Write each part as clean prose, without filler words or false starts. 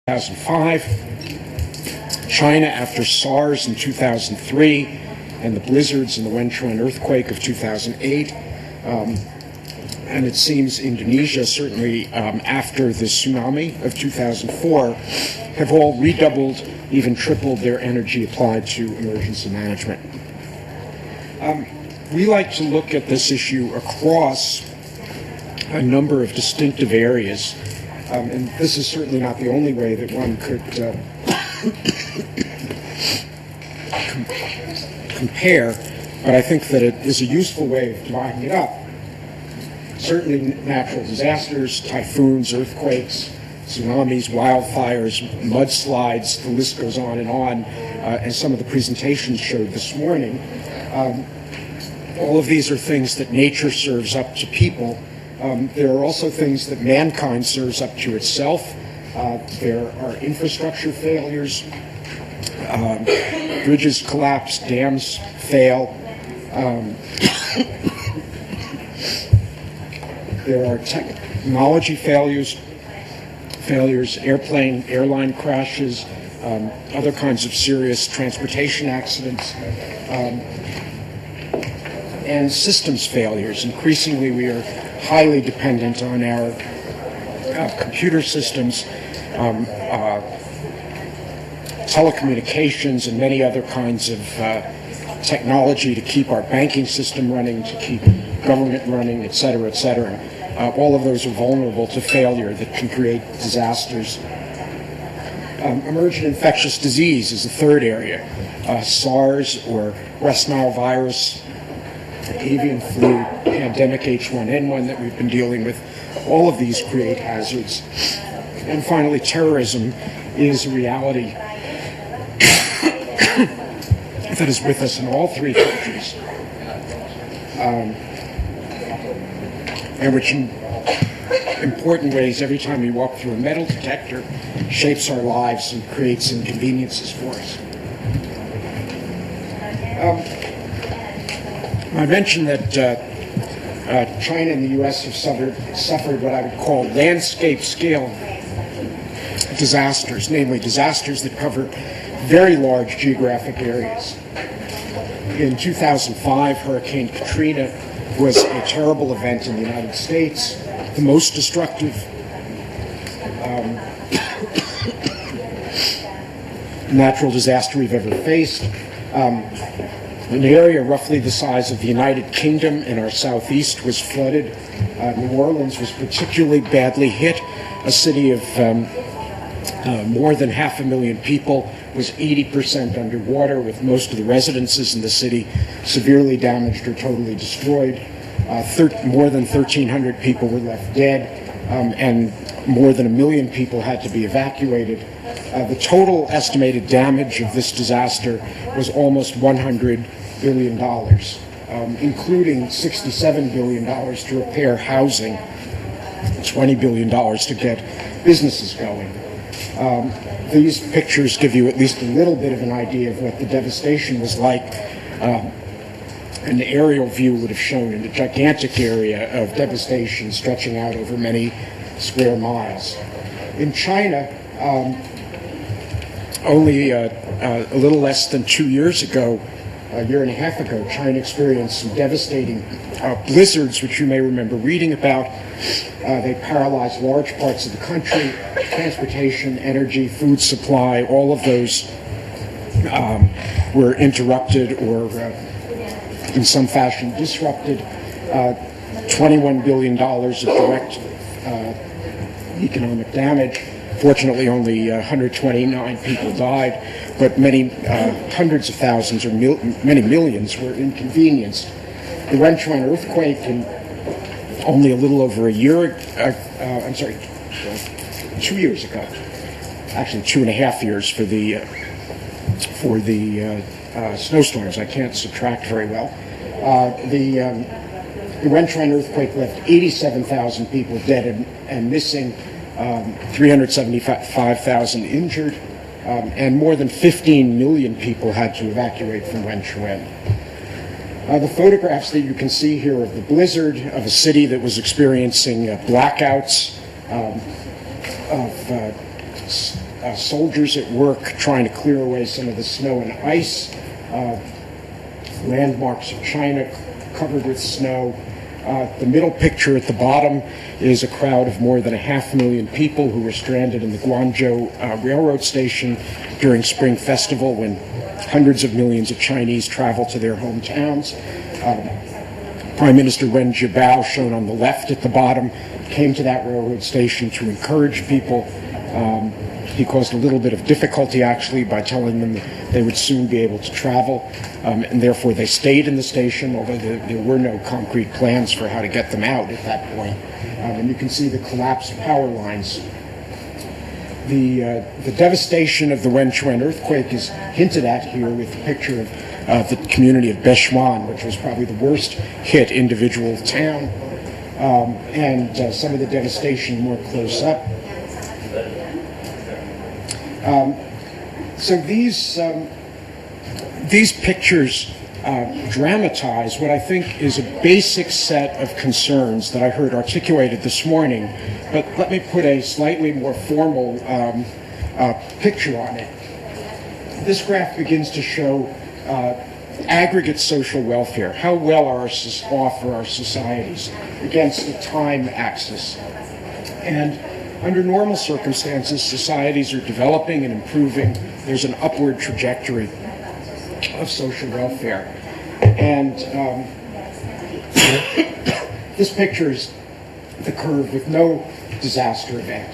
2005, China after SARS in 2003, and the blizzards and the Wenchuan earthquake of 2008, and it seems Indonesia, certainly after the tsunami of 2004, have all redoubled, even tripled their energy applied to emergency management. We like to look at this issue across a number of distinctive areas. And this is certainly not the only way that one could compare, but I think that it is a useful way of dividing it up. Certainly natural disasters, typhoons, earthquakes, tsunamis, wildfires, mudslides, the list goes on, as some of the presentations showed this morning. All of these are things that nature serves up to people. There are also things that mankind serves up to itself. There are infrastructure failures, bridges collapse, dams fail. There are technology failures, airline crashes, other kinds of serious transportation accidents, and systems failures. Increasingly, we are highly dependent on our computer systems, telecommunications, and many other kinds of technology to keep our banking system running, to keep government running, et cetera, et cetera. All of those are vulnerable to failure that can create disasters. Emergent infectious disease is the third area. SARS or West Nile virus, avian flu, pandemic H1N1 that we've been dealing with, all of these create hazards. And finally, terrorism is a reality that is with us in all three countries, and which in important ways, every time we walk through a metal detector, shapes our lives and creates inconveniences for us. I mentioned that China and the U.S. have suffered what I would call landscape-scale disasters, namely disasters that cover very large geographic areas. In 2005, Hurricane Katrina was a terrible event in the United States, the most destructive natural disaster we've ever faced. An area roughly the size of the United Kingdom in our southeast was flooded. New Orleans was particularly badly hit. A city of more than 500,000 people was 80% underwater, with most of the residences in the city severely damaged or totally destroyed. More than 1,300 people were left dead, and more than 1 million people had to be evacuated. The total estimated damage of this disaster was almost $100 billion, including $67 billion to repair housing, $20 billion to get businesses going. These pictures give you at least a little bit of an idea of what the devastation was like. An aerial view would have shown a gigantic area of devastation stretching out over many square miles. In China, only a little less than 2 years ago, a year and a half ago, China experienced some devastating blizzards, which you may remember reading about. They paralyzed large parts of the country. Transportation, energy, food supply, all of those were interrupted or in some fashion disrupted. $21 billion of direct economic damage. Fortunately, only 129 people died, but many hundreds of thousands or many millions were inconvenienced. The Wenchuan earthquake in only a little over 2 years ago, actually 2.5 years for the snowstorms. I can't subtract very well. The Wenchuan earthquake left 87,000 people dead and missing, 375,000 injured, and more than 15 million people had to evacuate from Wenchuan. The photographs that you can see here of the blizzard, of a city that was experiencing blackouts, of soldiers at work trying to clear away some of the snow and ice, landmarks of China covered with snow. The middle picture at the bottom is a crowd of more than 500,000 people who were stranded in the Guangzhou railroad station during Spring Festival, when hundreds of millions of Chinese travel to their hometowns. Prime Minister Wen Jiabao, shown on the left at the bottom, came to that railroad station to encourage people. He caused a little bit of difficulty, actually, by telling them that they would soon be able to travel, and therefore they stayed in the station, although there were no concrete plans for how to get them out at that point. And you can see the collapsed power lines. The devastation of the Wenchuan earthquake is hinted at here with a picture of the community of Bechuan, which was probably the worst hit individual town, and some of the devastation more close up. So these pictures dramatize what I think is a basic set of concerns that I heard articulated this morning, but let me put a slightly more formal picture on it. This graph begins to show aggregate social welfare. How well are off are our societies against the time axis? And under normal circumstances, societies are developing and improving. There's an upward trajectory of social welfare. And this picture is the curve with no disaster event.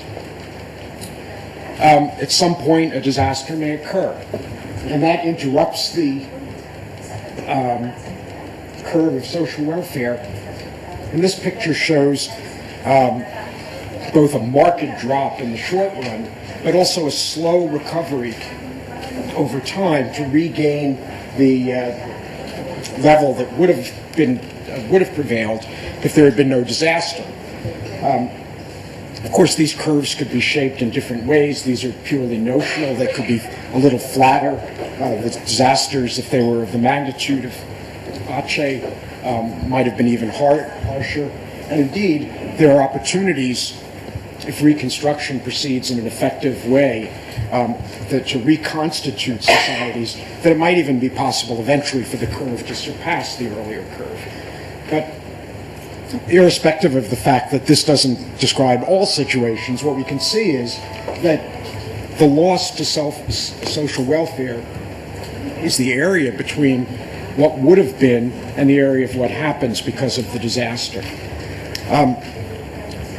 At some point, a disaster may occur, and that interrupts the curve of social welfare. And this picture shows both a marked drop in the short run, but also a slow recovery over time to regain the level that would have prevailed if there had been no disaster. Of course, these curves could be shaped in different ways. These are purely notional. They could be a little flatter. The disasters, if they were of the magnitude of Aceh, might have been even harsher. And indeed, there are opportunities, if reconstruction proceeds in an effective way, to reconstitute societies, that it might even be possible eventually for the curve to surpass the earlier curve. But irrespective of the fact that this doesn't describe all situations, what we can see is that the loss to social welfare is the area between what would have been and the area of what happens because of the disaster.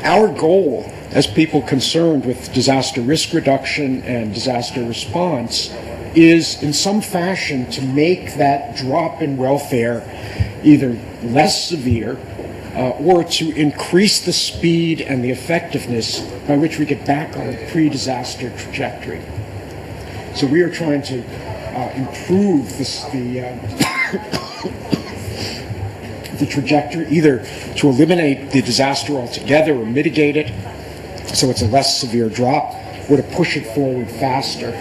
Our goal as people concerned with disaster risk reduction and disaster response is in some fashion to make that drop in welfare either less severe or to increase the speed and the effectiveness by which we get back on a pre-disaster trajectory. So we are trying to improve the trajectory, either to eliminate the disaster altogether or mitigate it so it's a less severe drop, or to push it forward faster.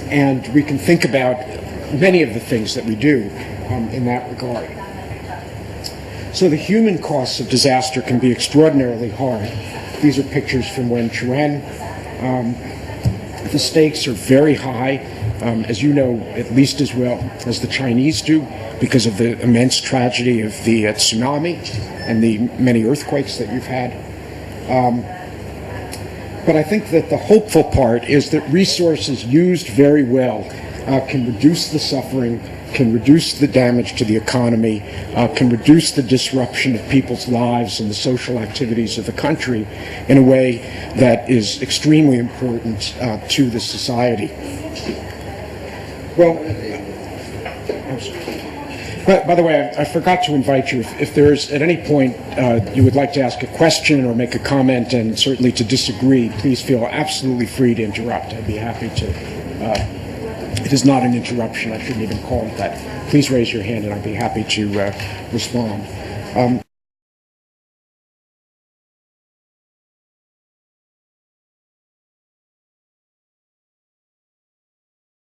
And we can think about many of the things that we do in that regard. So the human costs of disaster can be extraordinarily hard. These are pictures from Wenchuan. The stakes are very high, as you know at least as well as the Chinese do, because of the immense tragedy of the tsunami and the many earthquakes that you've had. But I think that the hopeful part is that resources used very well can reduce the suffering, can reduce the damage to the economy, can reduce the disruption of people's lives and the social activities of the country in a way that is extremely important to the society. Well, by the way, I forgot to invite you. If there's at any point you would like to ask a question or make a comment, and certainly to disagree, please feel absolutely free to interrupt. I'd be happy to. It is not an interruption. I shouldn't even call it that. Please raise your hand, and I'd be happy to respond.